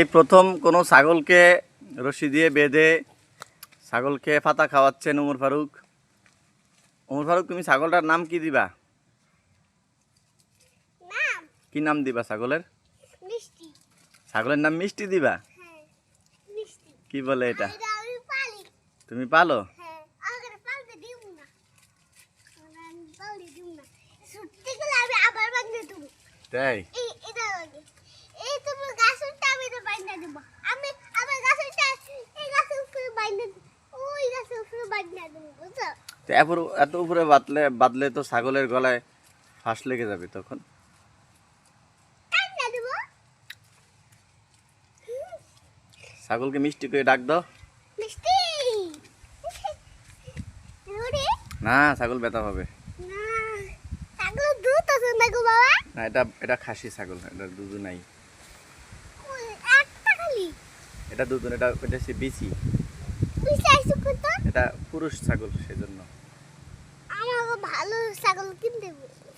এই প্রথম কোনো ছাগলকে রশি দিয়ে বেঁধে ছাগলকে পাতা খাওয়াচ্ছেন ওমর ফারুক। ওমর ফারুক, তুমি ছাগলটার নাম কি দিবা? কি নাম দিবা ছাগলের? মিষ্টি। ছাগলের নাম মিষ্টি দিবা? হ্যাঁ, মিষ্টি। কি বলে এটা? আমি পালি। তুমি পালো? হ্যাঁ, আগে পালতে দিব না। আমি পালতে দিব না। ছুটতে গেলে আমি আবার বাঁধতে দেব। তাই? এটা লাগে। এই তুমি গাছটা আমি তো বাঁধতে দেব। আমি আবার গাছটা এই গাছের উপরে বাঁধতে দেব। ওই গাছের উপরে বাঁধতে দেব, বুঝছো? তো এত উপরে বাঁধলে তো ছাগলের গলায় ফাঁস লেগে যাবে তখন। বাঁধতে দেব। ছাগলকে মিষ্টি করে ডাক দাও। মিষ্টি। রুডি? না, ছাগল ব্যথা পাবে। না। ছাগল দুধ আছে না গো বাবা? না, এটা খাসি ছাগল, এটা দুধ নাই। ওই একটা খালি। এটা দুধ, এটা সে বিচি। বিশ্বাস করতো? এটা পুরুষ ছাগল, সেজন্য। আমাকে ভালো ছাগল কিনতে বলছে।